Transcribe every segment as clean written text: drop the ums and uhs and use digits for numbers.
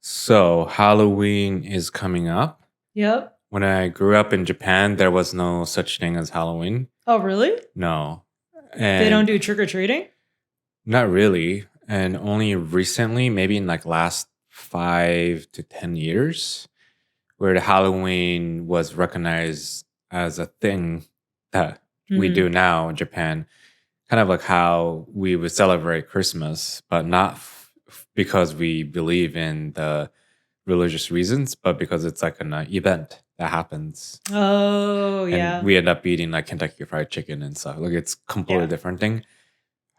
So, Halloween is coming up. Yep. When I grew up in Japan, there was no such thing as Halloween. Oh, really? No. They don't And do trick or treating? not really. And only recently, maybe in like last 5 to 10 years, where the Halloween was recognized as a thing that we Mm-hmm. do now in Japan. Kind of like how we would celebrate Christmas, but not because we believe in the religious reasons, but because it's like an event that happens. Oh, And yeah. we end up eating like Kentucky Fried Chicken and stuff. Like it's completely Yeah. different thing.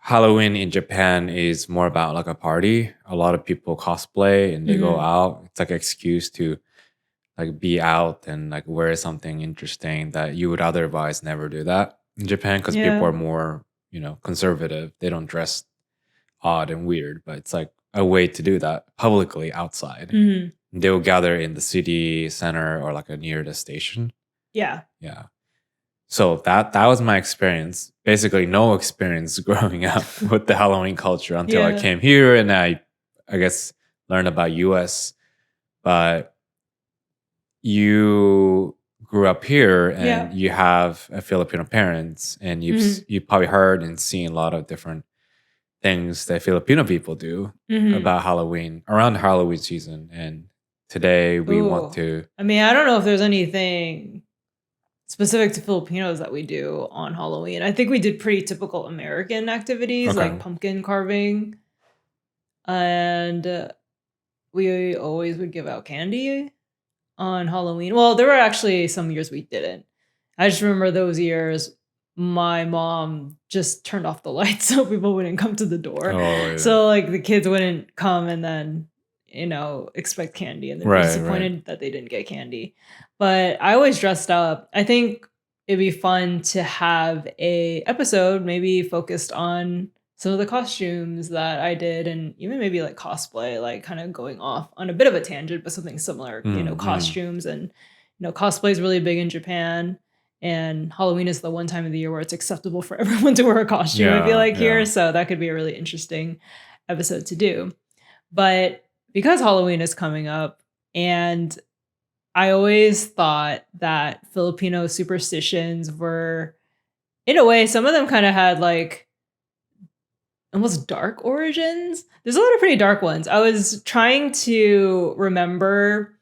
Halloween in Japan is more about like a party. A lot of people cosplay and they go Mm-hmm. out. It's like an excuse to like be out and like wear something interesting that you would otherwise never do that in Japan because people Yeah. are more, conservative. They don't dress odd and weird, but it's like a way to do that publicly outside. Mm-hmm. They will gather in the city center or like near the station. Yeah. Yeah. So that was my experience. Basically, no experience growing up with the Halloween culture until I Yeah. came here and I guess learned about US. But you grew up here and Yeah. you have a Filipino parents and Mm-hmm. you probably heard and seen a lot of different things that Filipino people do Mm-hmm. about Halloween around the Halloween season. And today we want Ooh. to I mean, I don't know if there's anything specific to Filipinos that we do on Halloween. I think we did pretty typical American activities like okay. pumpkin carving. And we always would give out candy on Halloween. Well, there were actually some years we didn't. I just remember those years my mom just turned off the lights so people wouldn't come to the door. Oh yeah. So like the kids wouldn't come and then, expect candy and then be Right. disappointed that they didn't get candy. But I always dressed up. I think it'd be fun to have a episode maybe focused on some of the costumes that I did and even maybe like cosplay, like kind of going off on a bit of a tangent, but something similar, costumes and, cosplay is really big in Japan. And Halloween is the one time of the year where it's acceptable for everyone to wear a costume, I feel like here. So that could be a really interesting episode to do. But because Halloween is coming up, and I always thought that Filipino superstitions were, in a way, some of them kind of had like almost dark origins. There's a lot of pretty dark ones. I was trying to remember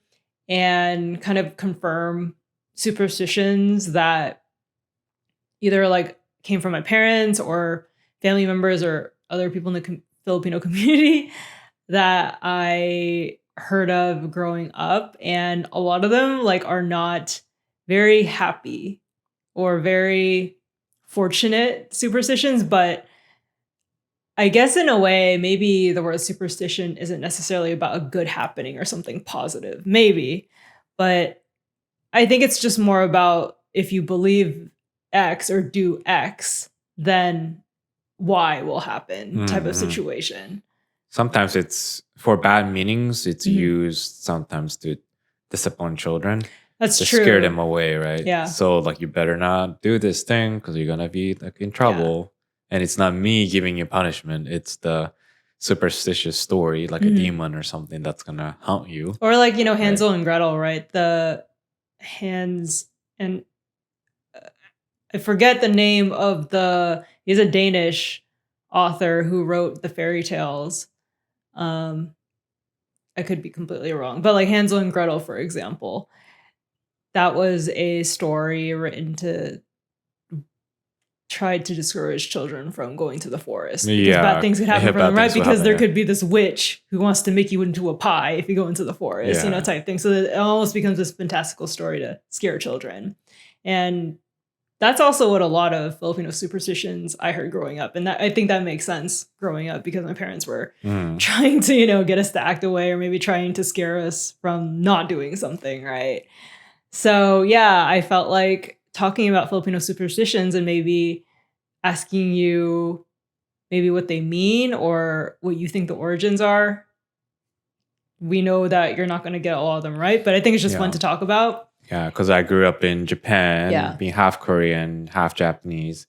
and kind of confirm superstitions that either like came from my parents or family members or other people in the Filipino community that I heard of growing up, and a lot of them like are not very happy or very fortunate superstitions, but I guess in a way maybe the word superstition isn't necessarily about a good happening or something positive, maybe, but I think it's just more about if you believe X or do X, then Y will happen type of situation. Sometimes it's for bad meanings. It's Mhm. used sometimes to discipline children. That's To true. scare them away, right? Yeah. So like you better not do this thing because you're gonna be like in trouble. And it's not me giving you punishment. It's the superstitious story, like a demon or something that's gonna haunt you. Or like, Hansel and Gretel, right? The hands and I forget the name of he's a Danish author who wrote the fairy tales. I could be completely wrong, but like Hansel and Gretel, for example, that was a story written to try to discourage children from going to the forest because bad things could happen from them, right? Because there could be this witch who wants to make you into a pie if you go into the forest, type thing. So it almost becomes this fantastical story to scare children. And that's also what a lot of Filipino superstitions I heard growing up. And I think that makes sense growing up because my parents were trying to, get us to act away or maybe trying to scare us from not doing something, right? So yeah, I felt like talking about Filipino superstitions and maybe asking you maybe what they mean or what you think the origins are. We know that you're not going to get all of them right, but I think it's just fun to talk about. Yeah, because I grew up in Japan, being half Korean, half Japanese,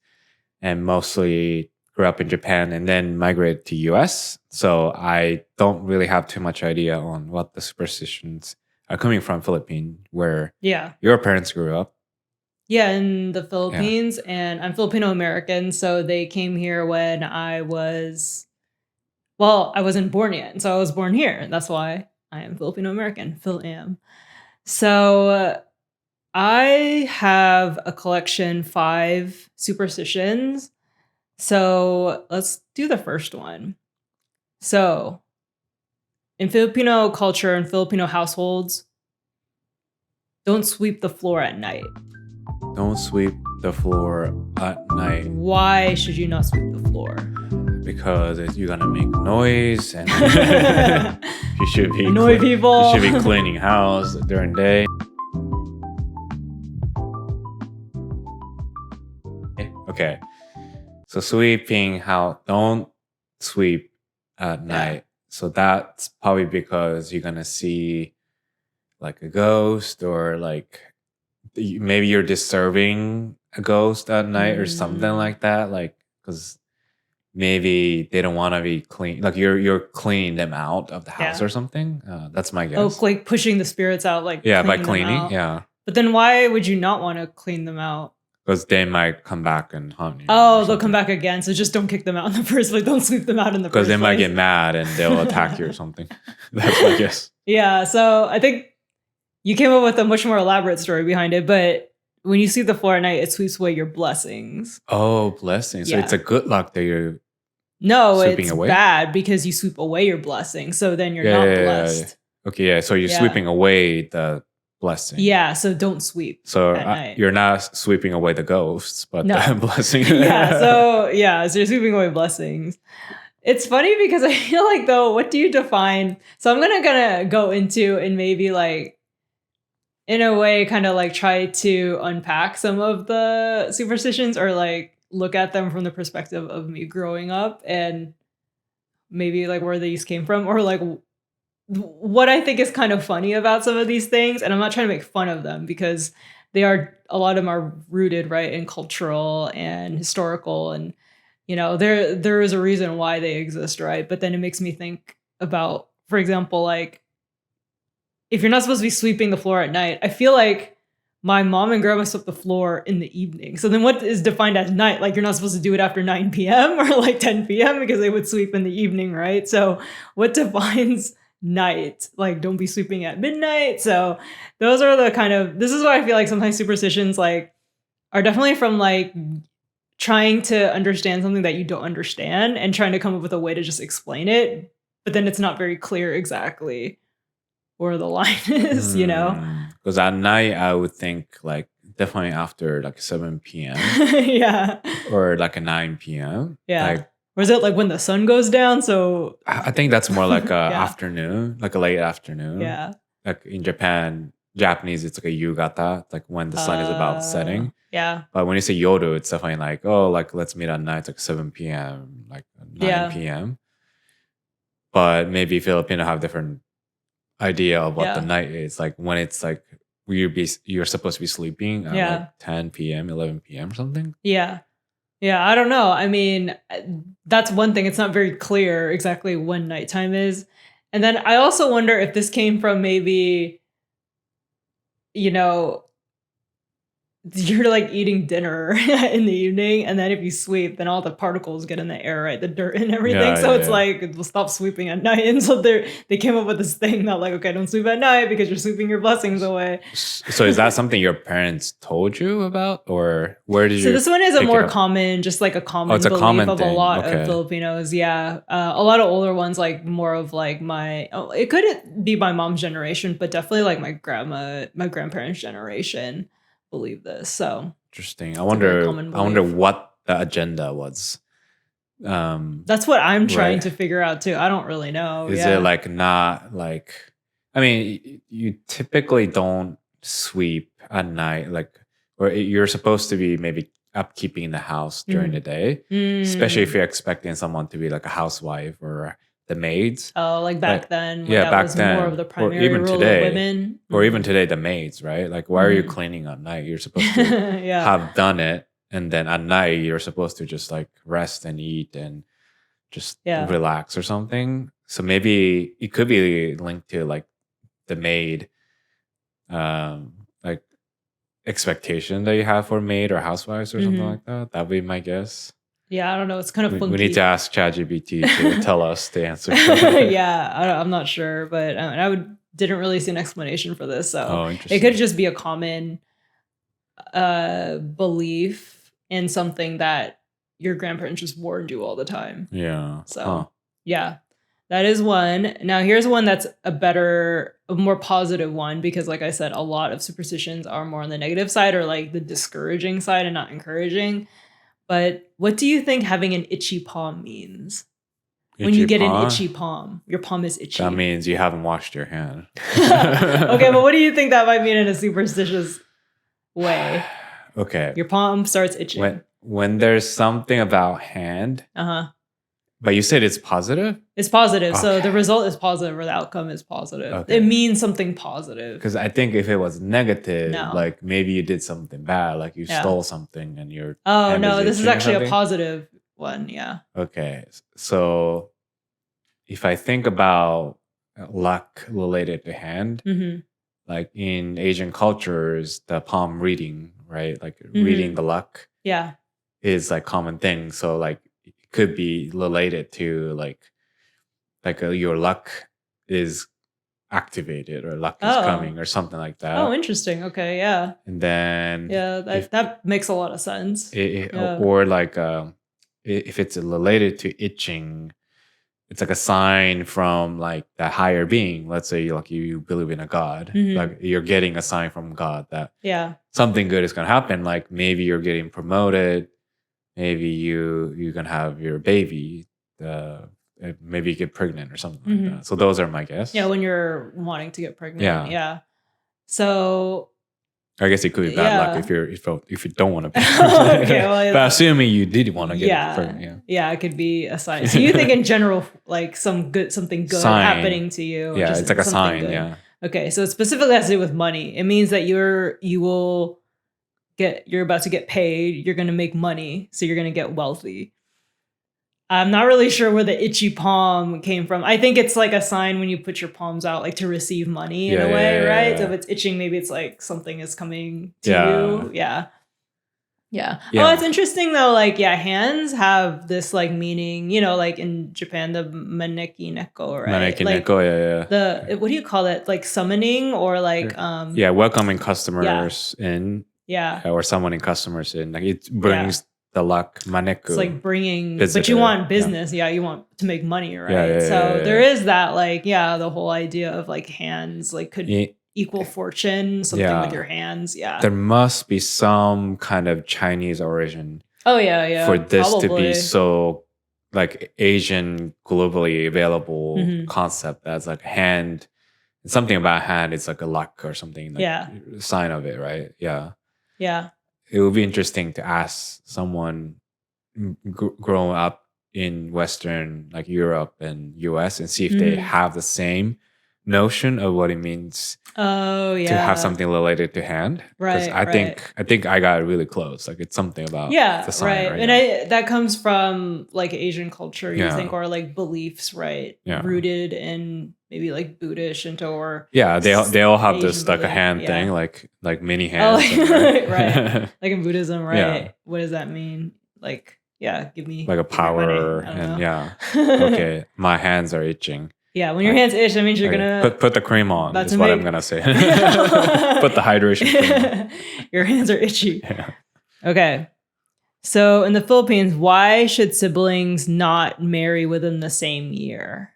and mostly grew up in Japan and then migrated to US. So I don't really have too much idea on what the superstitions are coming from Philippines, where Yeah. your parents grew up. Yeah, in the Philippines, and I'm Filipino American, so they came here when I wasn't born yet, and so I was born here, and that's why I am Filipino American, Phil-Am. So I have a collection 5 superstitions. So let's do the first one. So in Filipino culture and Filipino households, don't sweep the floor at night. Don't sweep the floor at night Why should you not sweep the floor? because you're gonna make noise and you should be Annoy people. You should be cleaning house during the day. Okay, so sweeping how don't sweep at night. So that's probably because you're gonna see like a ghost or like maybe you're disturbing a ghost at night or something like that. Like because maybe they don't want to be clean. Like you're cleaning them out of the house or something. That's my guess. Oh, like pushing the spirits out, like by cleaning. Them out. Yeah. But then why would you not want to clean them out? Because they might come back and haunt you. Oh, they'll come back again. So just don't kick them out in the first place. Don't sweep them out in the first place. Because they might get mad and they'll attack you or something. That's my guess. Yeah. So I think you came up with a much more elaborate story behind it. But when you sweep the floor at night, it sweeps away your blessings. Oh, blessings. So it's a good luck that you're sweeping it's away? Bad because you sweep away your blessings. So then you're not blessed. Yeah. Okay, yeah. So you're sweeping away the blessing. Yeah, so don't sweep. So you're not sweeping away the ghosts, but the blessing. So you're sweeping away blessings. It's funny because I feel like though, what do you define? So I'm gonna go into and maybe like in a way kind of like try to unpack some of the superstitions or like look at them from the perspective of me growing up and maybe like where these came from or like what I think is kind of funny about some of these things, and I'm not trying to make fun of them because a lot of them are rooted right in cultural and historical, and there is a reason why they exist, right? But then it makes me think about, for example, like if you're not supposed to be sweeping the floor at night, I feel like my mom and grandma swept the floor in the evening. So then what is defined as night? Like you're not supposed to do it after 9 p.m. or like 10 p.m. because they would sweep in the evening, right? So what defines night? Like don't be sweeping at midnight. So those are the this is why I feel like sometimes superstitions like are definitely from like trying to understand something that you don't understand and trying to come up with a way to just explain it, but then it's not very clear exactly where the line is, because at night I would think like definitely after like 7 p.m. or like a 9 p.m. Like, or is it like when the sun goes down? So I think that's more like a afternoon, like a late afternoon. Yeah. Like in Japanese, it's like a yugata, like when the sun is about setting. Yeah. But when you say yoru, it's definitely like, oh, like let's meet at night, like 7 p.m., like 9 p.m. But maybe Filipino have different idea of what the night is. Like when it's like you're supposed to be sleeping at like 10 p.m., 11 p.m. or something. Yeah. Yeah, I don't know. I mean, that's one thing. It's not very clear exactly when nighttime is. And then I also wonder if this came from maybe, you're like eating dinner in the evening, and then if you sweep, then all the particles get in the air, right? The dirt and everything. So it's like, we'll stop sweeping at night. And so they came up with this thing that like, okay, don't sweep at night because you're sweeping your blessings away. So is that something your parents told you about, or where did you? So this one is a more common, just like a common belief of a lot of Filipinos. Yeah, a lot of older ones, like more of like it could be my mom's generation, but definitely like my grandparents' generation believe this. So interesting. I wonder what the agenda was. That's what I'm trying to figure out too. I don't really know. Is it like not like, I mean, you typically don't sweep at night, like, or you're supposed to be maybe upkeeping the house during the day, especially if you're expecting someone to be like a housewife or the maids. Oh, like back then. Back was then, more of the primary or even role today, of women. Or even today, the maids, right? Like, why are you cleaning at night? You're supposed to have done it and then at night you're supposed to just like rest and eat and just relax or something. So maybe it could be linked to like the maid, like expectation that you have for maid or housewives or something like that. That would be my guess. Yeah, I don't know. It's kind of funky. We need to ask ChatGPT to tell us the answer. Yeah, I'm not sure, but didn't really see an explanation for this. So it could just be a common belief in something that your grandparents just warned you all the time. Yeah. So yeah, that is one. Now here's one that's a more positive one, because like I said, a lot of superstitions are more on the negative side or like the discouraging side and not encouraging. But what do you think having an itchy palm means? When you get an itchy palm, your palm is itchy. That means you haven't washed your hand. Okay, but what do you think that might mean in a superstitious way? Okay. Your palm starts itching. When there's something about hand. But you said it's positive? It's positive. Okay. So the result is positive or the outcome is positive. Okay. It means something positive. Because I think if it was negative, like maybe you did something bad, like you stole something and you're... Oh, no, this is actually a positive one. Yeah. Okay. So if I think about luck related to hand, like in Asian cultures, the palm reading, right? Like reading the luck is like common thing. So like it could be related to like your luck is activated or luck is coming or something like that. Oh, interesting. Okay, yeah. And then that makes a lot of sense. Or like if it's related to itching, it's like a sign from like the higher being. Let's say like you believe in a God, like you're getting a sign from God that something good is gonna happen. Like maybe you're getting promoted, maybe you're gonna have your baby, maybe you get pregnant or something like that. So those are my guess. Yeah, when you're wanting to get pregnant. Yeah. So I guess it could be bad luck if you don't want to be pregnant. Okay, well, but assuming you did want to get pregnant. Yeah, it could be a sign. So you think in general, like something good sign. Happening to you. Yeah, it's like a sign. Good. Yeah. Okay, so it specifically has to do with money. It means that you're about to get paid. You're going to make money, so you're going to get wealthy. I'm not really sure where the itchy palm came from. I think it's like a sign when you put your palms out, like to receive money in a way, right? Yeah. So if it's itching, maybe it's like something is coming to you. Yeah. Oh, it's interesting though. Like, hands have this like meaning, like in Japan, the maneki neko, right? Maneki neko, The, what do you call it? Like summoning or like... welcoming customers in. Yeah. Or summoning customers in. Like it brings... the luck, maneku. It's like bringing, but you want business. Yeah. You want to make money, right? So there is that, like, the whole idea of like hands, like could equal fortune, something with your hands. Yeah. There must be some kind of Chinese origin. Oh, yeah. For this to be so like Asian, globally available concept that's like hand, something about hand, it's like a luck or something. Like sign of it, right? Yeah. Yeah. It would be interesting to ask someone growing up in Western, like Europe and US, and see if they have the same notion of what it means to have something related to hand. Right. I think I got really close. Like it's something about the sign, right? And that comes from like Asian culture, you think, or like beliefs, right? Yeah. Rooted in maybe like Buddhist, Shinto, or they all have Asian this like a hand thing, like mini hands. Right. Like in Buddhism, right? Yeah. What does that mean? Like, give me like a power and okay, my hands are itching. Yeah, when your hands itch, that means you're gonna put the cream on. That's what I'm gonna say. Put the hydration cream on. Your hands are itchy. Yeah. Okay. So in the Philippines, why should siblings not marry within the same year?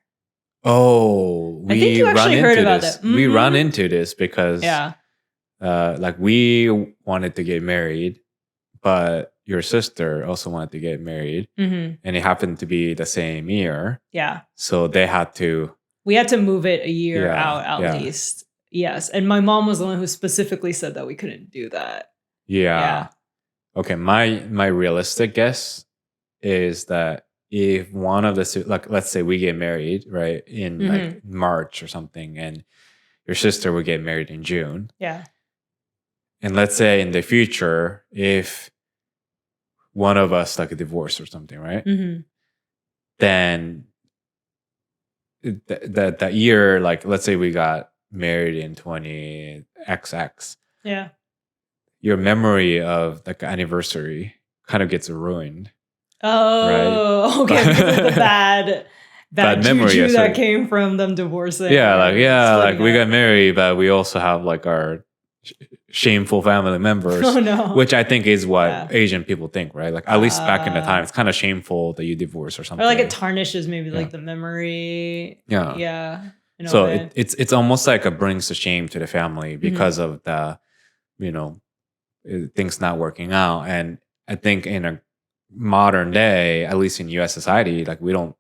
Oh, I think you actually heard about that. We run into this because like we wanted to get married, but your sister also wanted to get married, and it happened to be the same year. Yeah. So we had to move it a year out at least. Yes. And my mom was the one who specifically said that we couldn't do that. Yeah. Okay. My realistic guess is that if one of the, like, let's say we get married, right, in like March or something, and your sister would get married in June. Yeah. And let's say in the future, if one of us like a divorce or something, right? Mm-hmm. Then that year, like let's say we got married in 20XX, Yeah. your memory of like anniversary kind of gets ruined. Oh, okay. Because of the bad memory, juju yeah, that so- came from them divorcing. Yeah, like splitting we up. got married, but we also have like our shameful family members, Oh no. which I think is what Yeah. Asian people think, right? Like at least back in the time, it's kind of shameful that you divorce or something. Or like it tarnishes maybe Yeah. like the memory. Yeah. Yeah. In a So way. it's almost like it brings the shame to the family because of the, things not working out. And I think in a modern day, at least in US society, like we don't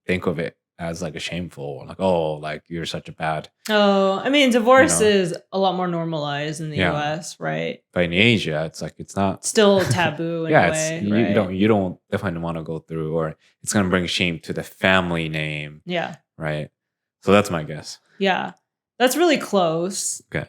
think of it as like a shameful, like, oh, like you're such a bad. Oh, I mean, divorce is a lot more normalized in the Yeah. US, right? But in Asia, it's like it's not Still taboo in yeah, a way. you don't definitely want to go through, or it's gonna bring shame to the family name. Yeah. Right. So that's my guess. Yeah. That's really close. Okay.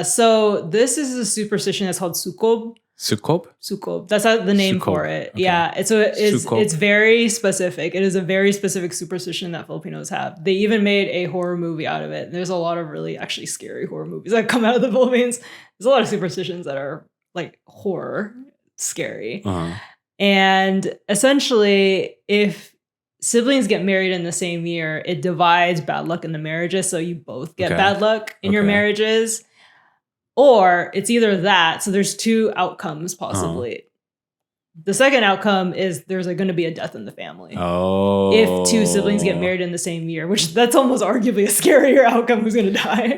So this is a superstition that's called sukob. Sukob? Sukob. That's the name Sukob. for it. Okay. Yeah. Sukob. It's very specific. It is a very specific superstition that Filipinos have. They even made a horror movie out of it. There's a lot of really actually scary horror movies that come out of the Philippines. There's a lot of superstitions that are like horror scary. Uh-huh. And essentially, if siblings get married in the same year, it divides bad luck in the marriages. So you both get bad luck in your marriages. Or it's either that. So there's two outcomes possibly. The second outcome is there's going to be a death in the family. Oh. If two siblings get married in the same year, which that's almost arguably a scarier outcome, who's going to die.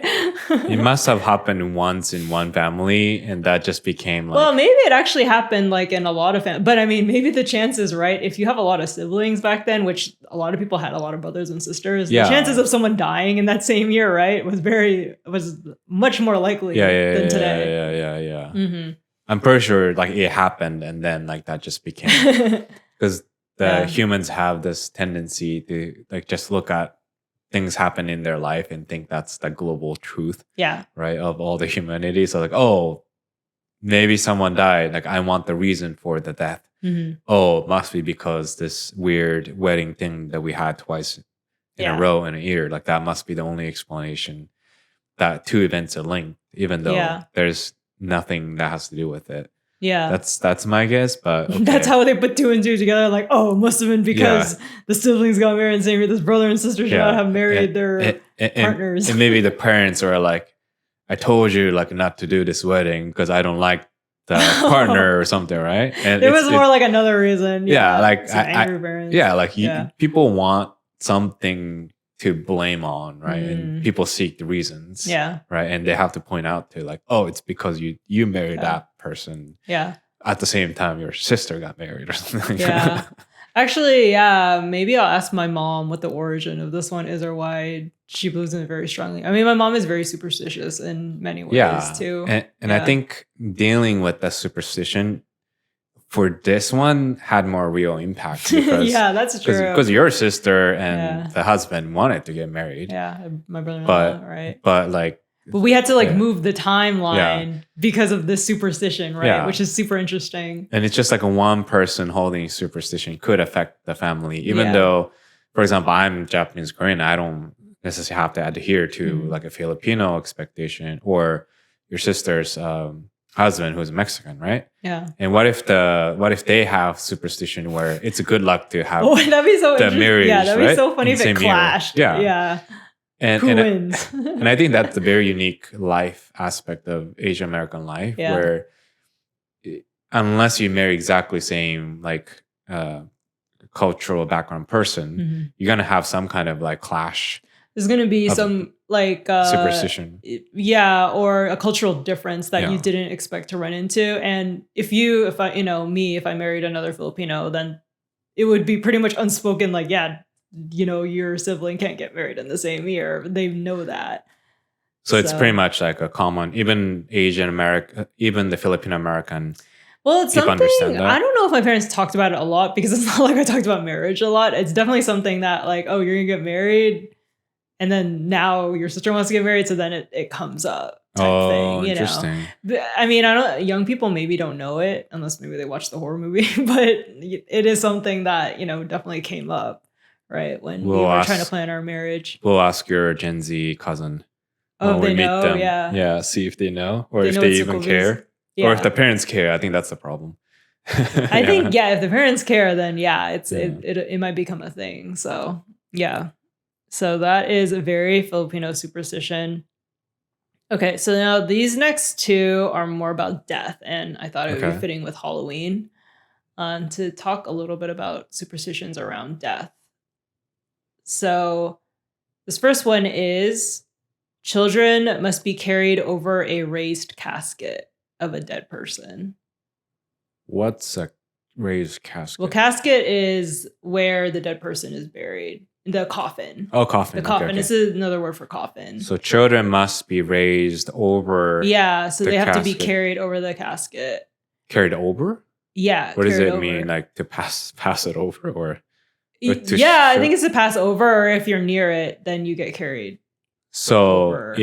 It must have happened once in one family, and that just became like... Well, maybe it actually happened like in a lot of families. But I mean, maybe the chances, right? If you have a lot of siblings back then, which a lot of people had a lot of brothers and sisters, the chances of someone dying in that same year, right, was much more likely than today. Yeah. Mm-hmm. I'm pretty sure like it happened, and then like that just became... Because humans have this tendency to like just look at things happen in their life and think that's the global truth. Yeah. Right. Of all the humanity. So like, oh, maybe someone died. Like I want the reason for the death. Mm-hmm. Oh, it must be because this weird wedding thing that we had twice in a row in a year. Like that must be the only explanation that two events are linked, even though there's nothing that has to do with it. Yeah. That's my guess, but okay. That's how they put two and two together. Like, oh, it must have been because the siblings got married and same year. This brother and sister should not have married their partners. And maybe the parents are like, I told you like not to do this wedding because I don't like the partner or something, right? And it was more like another reason. Yeah, like angry parents. Yeah, like people want something to blame on, right? And people seek the reasons. Yeah. Right. And they have to point out to like, oh, it's because you married that person. Yeah. At the same time your sister got married or something. Yeah. Actually, yeah, maybe I'll ask my mom what the origin of this one is or why she believes in it very strongly. I mean, my mom is very superstitious in many ways too. And I think dealing with the superstition for this one had more real impact because that's true. Because your sister and the husband wanted to get married. Yeah, my brother-in-law, right? But we had to like move the timeline because of this superstition, right? Yeah. Which is super interesting. And it's just like a one person holding superstition could affect the family, even though, for example, I'm Japanese Korean. I don't necessarily have to adhere to like a Filipino expectation or your sister's husband who's Mexican, right? Yeah. And what if they have superstition where it's a good luck to have that'd be so the marriage, yeah, that'd be so funny if it year. clashed. Yeah. And who wins? And I think that's a very unique life aspect of Asian American life where unless you marry exactly same like cultural background person, you're gonna have some kind of like clash. There's going to be some like superstition. Yeah, or a cultural difference that you didn't expect to run into. And if I married another Filipino, then it would be pretty much unspoken like, your sibling can't get married in the same year. They know that. So it's pretty much like a common, even Asian American, even the Filipino American. Well, it's something, I don't know if my parents talked about it a lot because it's not like I talked about marriage a lot. It's definitely something that like, oh, you're going to get married. And then now your sister wants to get married, so then it comes up. type thing, you know. Interesting. I mean, young people maybe don't know it unless maybe they watch the horror movie, but it is something that, you know, definitely came up, right? When we were trying to plan our marriage. We'll ask your Gen Z cousin when we meet them. Yeah, see if they know or if they even care. Or if the parents care. I think that's the problem. I think, if the parents care, then it might become a thing. So, yeah. So that is a very Filipino superstition. Okay, so now these next two are more about death, and I thought it would be fitting with Halloween to talk a little bit about superstitions around death. So this first one is children must be carried over a raised casket of a dead person. What's a raised casket? Well, casket is where the dead person is buried. The coffin. Oh, coffin. The coffin. This is another word for coffin. So children must be raised over. Yeah, so they have to be carried over the casket. Carried over? Yeah. What does it mean? Like to pass it over, or? I think it's to pass over. Or if you're near it, then you get carried. So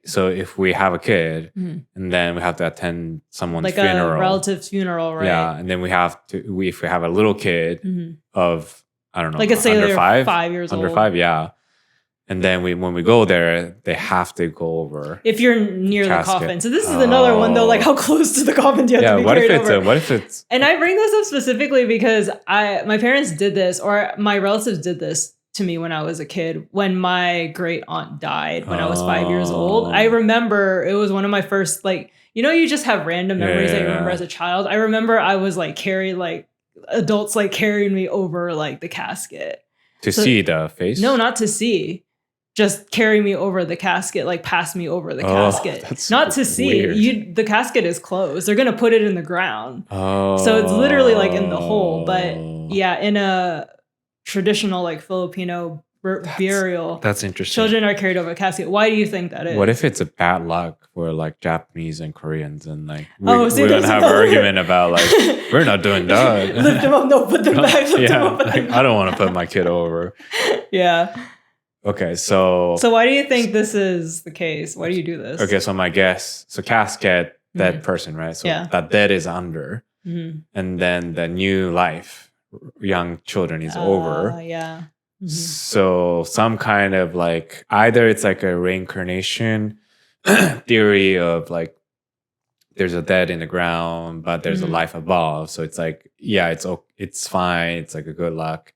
so if we have a kid and then we have to attend someone's funeral, a relative's funeral, right? Yeah, and then we have to. If we have a little kid of, I don't know, like let's say under they're 5 years old. Under 5, yeah. And then when we go there, they have to go over. If you're near the coffin. So this is another one though, like how close to the coffin do you have to be carried over? What if it's... And I bring this up specifically because my parents did this, or my relatives did this to me when I was a kid. When my great aunt died when I was 5 years old, I remember it was one of my first, like, you know, you just have random memories that you remember as a child. I remember I was like carried, like adults like carrying me over like the casket. To see the face? No, not to see. Just carry me over the casket, like pass me over the casket. That's not to see. weird. The casket is closed. They're gonna put it in the ground. So it's literally like in the hole. But yeah, in a traditional like Filipino burial, that's interesting. Children are carried over a casket. Why do you think that is? What if it's a bad luck for like Japanese and Koreans, and like we're gonna have an argument about like we're not doing that. Lift them up, no, put them back. Lift them up, like, I don't want to put my kid over. Yeah. Okay, so why do you think this is the case? Why do you do this? Okay, so my guess, so casket, dead person, right? So that dead is under, and then the new life, young children is over. Yeah. So some kind of like, either it's like a reincarnation theory of like, there's a dead in the ground, but there's a life above. So it's like, it's fine. It's like a good luck.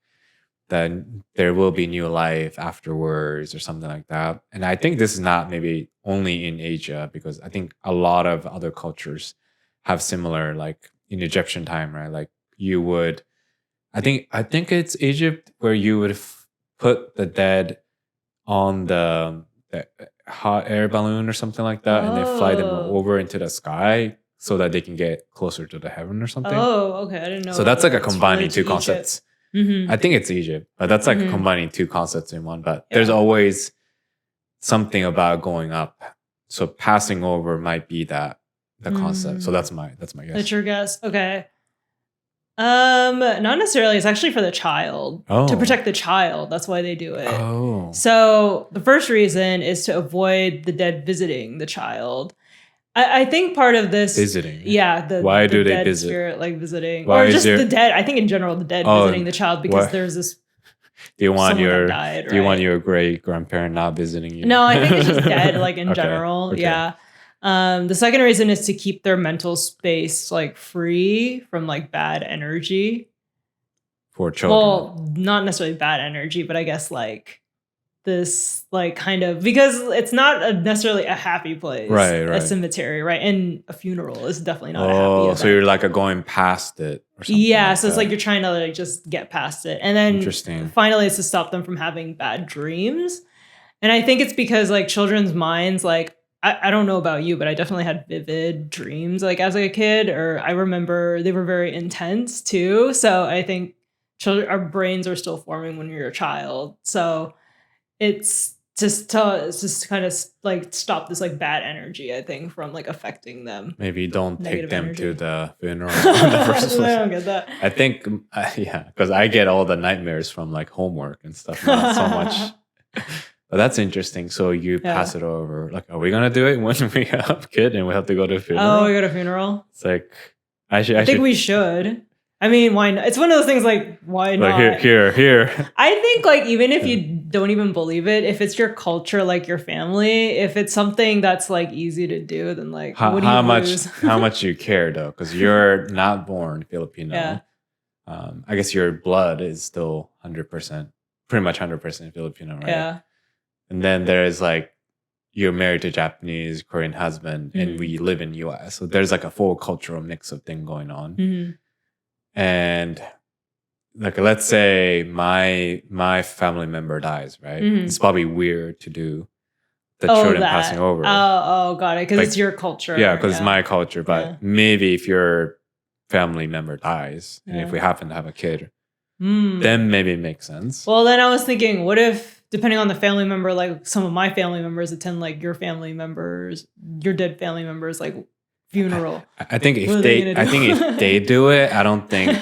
Then there will be new life afterwards or something like that. And I think this is not maybe only in Asia, because I think a lot of other cultures have similar, like in Egyptian time, right? Like you would, I think it's Egypt where you would put the dead on the hot air balloon or something like that, and they fly them over into the sky so that they can get closer to the heaven or something. Oh, okay. I didn't know. So that's like a combining two concepts. I think it's Egypt, but that's like combining two concepts in one. But there's always something about going up. So passing over might be the concept. So that's my guess. That's your guess. Okay. Not necessarily. It's actually for the child. To protect the child. That's why they do it. So the first reason is to avoid the dead visiting the child. I think part of this visiting. Yeah. Why do they dead visit? Spirit, like visiting. Why or just the dead. I think in general the dead visiting the child, because there's this. Do you want your died, Do you want your great grandparent not visiting you? No, I think it's just dead, like in general. Okay. Yeah. The second reason is to keep their mental space like free from like bad energy. For children. Well, not necessarily bad energy, but I guess like this like kind of, because it's not necessarily a happy place. Right. A cemetery, right? And a funeral is definitely not a happy event. So you're like going past it or something. Yeah, so it's like you're trying to like just get past it. And then finally it's to stop them from having bad dreams. And I think it's because like children's minds, like I don't know about you, but I definitely had vivid dreams like as a kid, or I remember they were very intense too. So I think our brains are still forming when you're a child. So it's just to kind of like stop this like bad energy, I think, from like affecting them. Maybe don't take them to the funeral. I don't get that. I think, because I get all the nightmares from like homework and stuff, not so much But that's interesting. So you pass it over. Like, are we gonna do it when we have a kid and we have to go to a funeral? Oh, we go to a funeral. It's like I think we should. I mean, why not? It's one of those things like, why not? Like here. I think like even if you don't even believe it, if it's your culture, like your family, if it's something that's like easy to do, then like what do you lose? How much you care though? Because you're not born Filipino. Yeah. I guess your blood is still 100%, pretty much 100% Filipino, right? Yeah. And then there's like you're married to a Japanese Korean husband, and we live in US, so there's like a full cultural mix of thing going on. Mm-hmm. And like let's say my family member dies, right? It's probably weird to do the children passing over. Oh, got it. Because like, it's your culture. Yeah, because it's my culture. But maybe if your family member dies, and if we happen to have a kid, then maybe it makes sense. Well, then I was thinking, what if, depending on the family member, like some of my family members attend like your dead family members, like funeral. I think if they do it, I don't think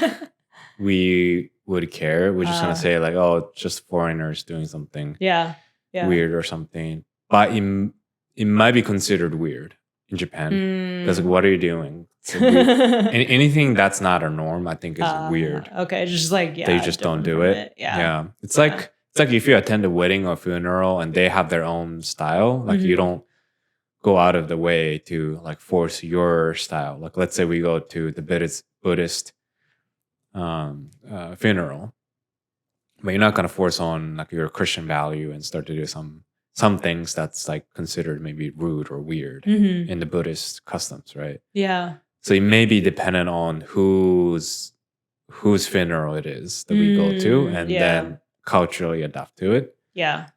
we would care. We're just gonna say like, oh, just foreigners doing something weird or something. But it might be considered weird in Japan. Because like, what are you doing? Anything that's not a norm, I think, is weird. Okay, just like they just don't do it. Yeah. It's like if you attend a wedding or funeral and they have their own style, like you don't go out of the way to like force your style. Like let's say we go to the Buddhist funeral, but you're not gonna force on like your Christian value and start to do some things that's like considered maybe rude or weird in the Buddhist customs, right? Yeah. So it may be dependent on whose funeral it is that we go to, and then culturally adapt to it. Yeah.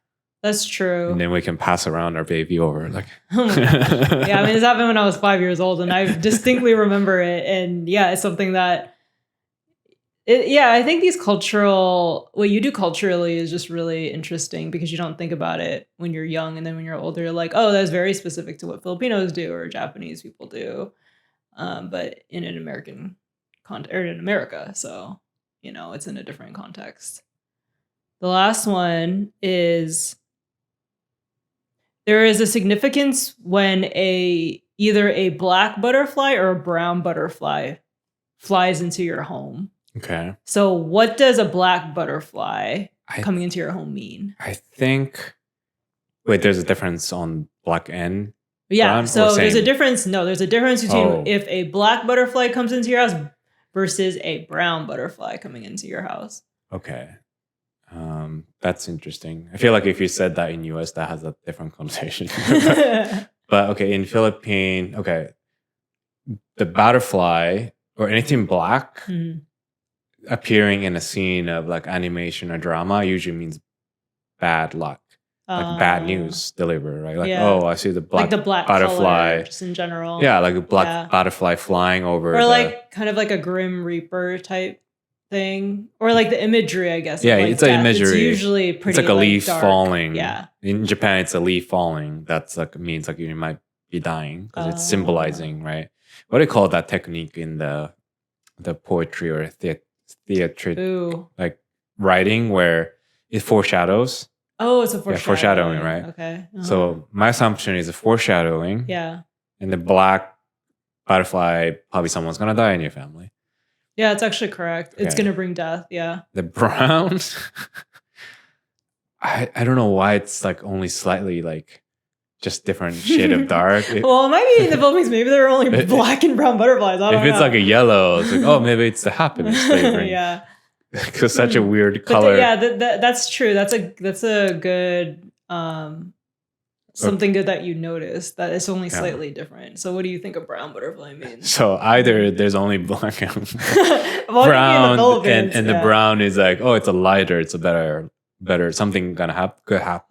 That's true. And then we can pass around our baby over. Like, yeah, I mean, this happened when I was 5 years old, and I distinctly remember it. And yeah, it's something that, I think what you do culturally is just really interesting because you don't think about it when you're young, and then when you're older, you're like, oh, that's very specific to what Filipinos do or Japanese people do, but in an American context or in America, so it's in a different context. The last one is, there is a significance when either a black butterfly or a brown butterfly flies into your home. Okay. So what does a black butterfly coming into your home mean? I think, there's a difference on black and brown? So there's a difference. No, there's a difference between if a black butterfly comes into your house versus a brown butterfly coming into your house. Okay. That's interesting. I feel like if you said that in US, that has a different connotation. But okay, in Philippine, the butterfly or anything black appearing in a scene of like animation or drama usually means bad luck, like bad news delivered, right? Like, I see the black butterfly, color, just in general. Yeah, like a black butterfly flying over, or like kind of like a Grim Reaper type thing, or like the imagery, I guess. Yeah, it's an imagery. It's usually pretty. It's like a leaf dark. falling. Yeah. In Japan, it's a leaf falling. That's like means like you might be dying because it's symbolizing, right? What do you call that technique in the poetry or theater, like writing, where it foreshadows? Oh, it's a foreshadowing. Yeah, foreshadowing, right? Okay. So my assumption is a foreshadowing. Yeah. And the black butterfly, probably someone's gonna die in your family. Yeah, it's actually correct. Okay. It's going to bring death. Yeah. The brown, I don't know why it's like only slightly like just different shade of dark. Well, maybe in the Philippines, maybe there are only black and brown butterflies. I don't know. If it's like a yellow, it's like, maybe it's the happiness flavoring. Yeah. Because such a weird color. That's true. That's a good something good that you noticed, that it's only slightly different. So what do you think a brown butterfly means? So either there's only black and brown, and the brown is like, it's a lighter, it's a better something gonna happens,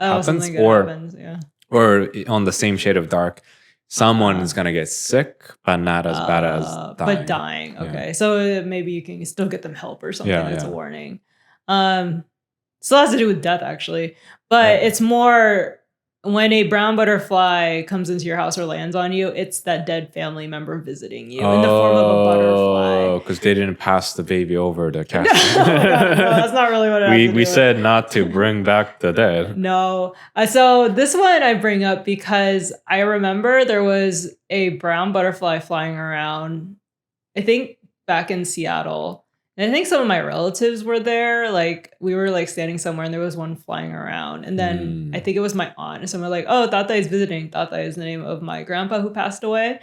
or on the same shade of dark, someone is gonna get sick, but not as bad as dying. But dying, okay. Yeah. So maybe you can still get them help or something. That's a warning. Still has to do with death, actually, but it's more when a brown butterfly comes into your house or lands on you, it's that dead family member visiting you in the form of a butterfly. Oh, because they didn't pass the baby over the casket. No, that's not really what it has to do we with. said not to bring back the dead. No. So this one I bring up because I remember there was a brown butterfly flying around, I think back in Seattle. And I think some of my relatives were there. Like we were like standing somewhere and there was one flying around. And then I think it was my aunt. And someone like, oh, Tata is visiting. Tata is the name of my grandpa who passed away.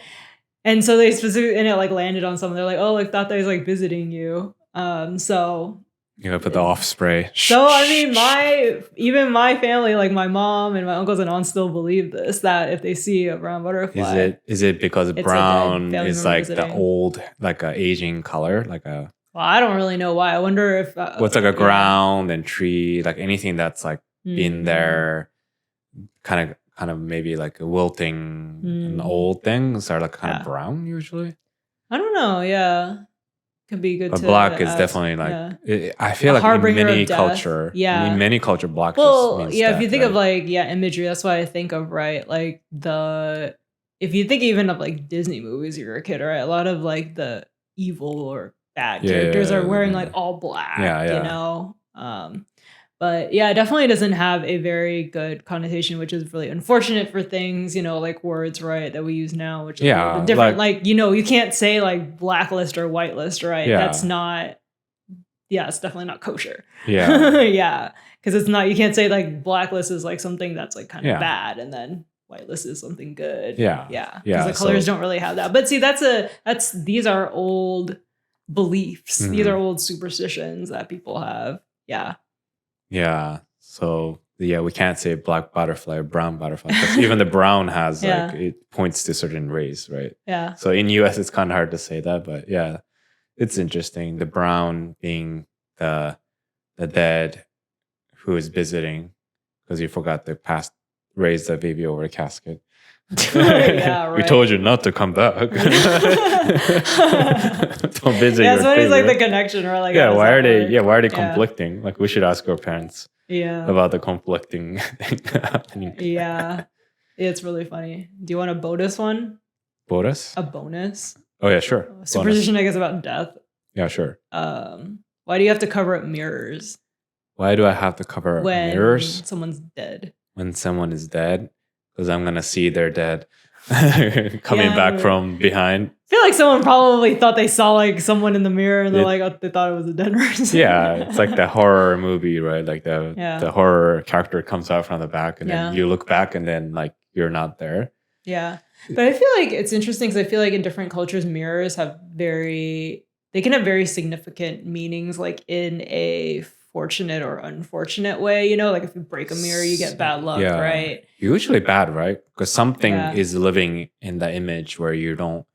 And so they specifically, and it like landed on someone. They're like, oh, like Tata is like visiting you. So you know, put the off spray. So I mean, even my family, like my mom and my uncles and aunts, still believe this, that if they see a brown butterfly, is it because brown is like the old, like a aging color, like a. Well, I don't really know why. I wonder if what's like a ground and tree, like anything that's like been there, kind of maybe like a wilting and old things are like kind of brown usually. I don't know. Yeah, could be good. But black is definitely like I feel like in many culture, in many culture, black. Well, just means if death, you think of like imagery, that's what I think of, right? Like if you think even of like Disney movies, you're a kid, right? A lot of like the evil or bad characters are wearing like all black, you know? But yeah, it definitely doesn't have a very good connotation, which is really unfortunate for things, you know, like words, right, that we use now, which is different. Like, you know, you can't say like blacklist or whitelist, right? That's not, it's definitely not kosher. Yeah. Yeah. Because it's not, you can't say like blacklist is like something that's like kind of bad and then whitelist is something good. Yeah. Yeah. Because the colors don't really have that. But see, these are old beliefs. These are old superstitions that people have. Yeah. Yeah. So we can't say black butterfly or brown butterfly because even the brown has like it points to certain race, right? Yeah. So in US it's kind of hard to say that, but yeah, it's interesting. The brown being the dead who is visiting because you forgot to raise the baby over a casket. Yeah, right. We told you not to come back. Don't visit. Yeah, so it's like the connection, or like why are they conflicting? Like we should ask our parents. About the conflicting thing happening. Yeah, it's really funny. Do you want a bonus one? Bonus? A bonus? Oh yeah, sure. Superstition, I guess, about death. Yeah, sure. Why do you have to cover up mirrors? Why do I have to cover up mirrors? When someone's dead. When someone is dead? Because I'm gonna see they're dead coming back from behind. I feel like someone probably thought they saw like someone in the mirror and they're like, oh, they thought it was a dead person. Yeah, it's like the horror movie, right? Like the horror character comes out from the back and then you look back and then like you're not there. Yeah. But I feel like it's interesting because I feel like in different cultures, mirrors they can have very significant meanings, like in a fortunate or unfortunate way, you know, like if you break a mirror, you get bad luck, right? Usually bad, right? Because something is living in the image where you don't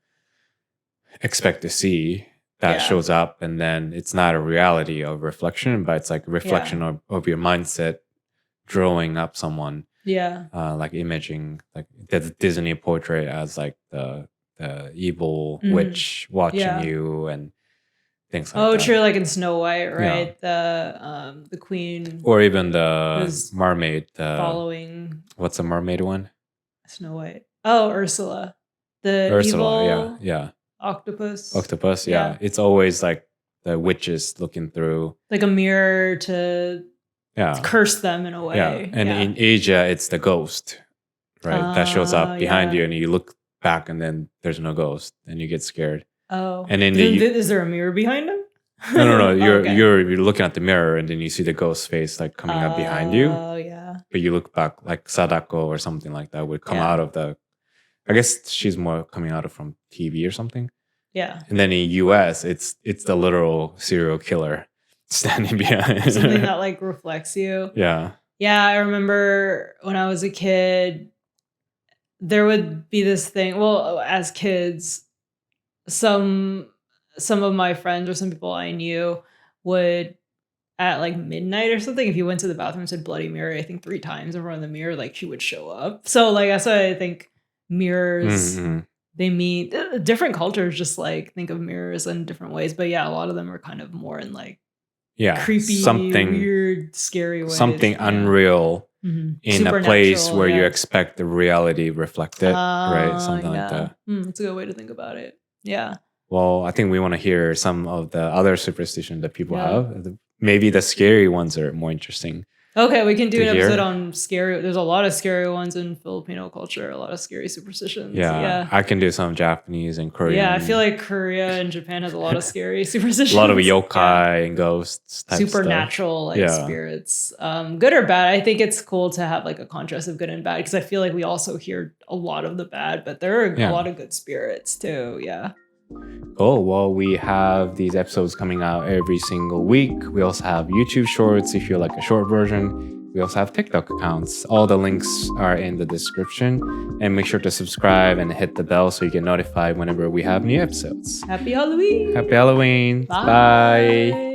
expect to see that shows up, and then it's not a reality of reflection, but it's like a reflection of your mindset drawing up someone. Yeah. Like imaging like the Disney portrait as like the evil witch watching you and things like that. Oh, true, like in Snow White, right? Yeah. The queen. Or even the mermaid. Following. What's the mermaid one? Snow White. Oh, Ursula. The evil octopus. Octopus, yeah. It's always like the witches looking through. Like a mirror to curse them in a way. Yeah, and in Asia, it's the ghost, right? That shows up behind you and you look back and then there's no ghost and you get scared. Oh, and then is there a mirror behind him? No. You're looking at the mirror and then you see the ghost face like coming up behind you. Oh yeah. But you look back, like Sadako or something like that would come out of the. I guess she's more coming out of from TV or something. Yeah. And then in US, it's the literal serial killer standing behind. Something that like reflects you. Yeah. Yeah, I remember when I was a kid, there would be this thing. Well, as kids, some of my friends or some people I knew would at like midnight or something, if you went to the bathroom and said Bloody Mary, I think 3 times in front of the mirror, like she would show up. So like that's why I think mirrors, they mean different cultures just like think of mirrors in different ways. But yeah, a lot of them are kind of more in like creepy, weird, scary ways. Something unreal in a place Supernatural, where you yeah. expect the reality reflected, right? Something like Yeah. that. That's a good way to think about it. Yeah. Well, I think we want to hear some of the other superstitions that people Yeah. have. Maybe the scary ones are more interesting. Okay, we can do To an episode hear. on scary. There's a lot of scary ones in Filipino culture, a lot of scary superstitions. Yeah, I can do some Japanese and Korean. Yeah, I feel like Korea and Japan has a lot of scary superstitions. a lot of yokai Yeah. and ghosts type Supernatural stuff. spirits, good or bad. I think it's cool to have like a contrast of good and bad, because I feel like we also hear a lot of the bad, but there are a lot of good spirits too. Yeah. Cool. Well, we have these episodes coming out every single week. We also have YouTube shorts if you like a short version. We also have TikTok accounts. All the links are in the description. And make sure to subscribe and hit the bell so you get notified whenever we have new episodes. Happy Halloween. Happy Halloween. Bye. Bye.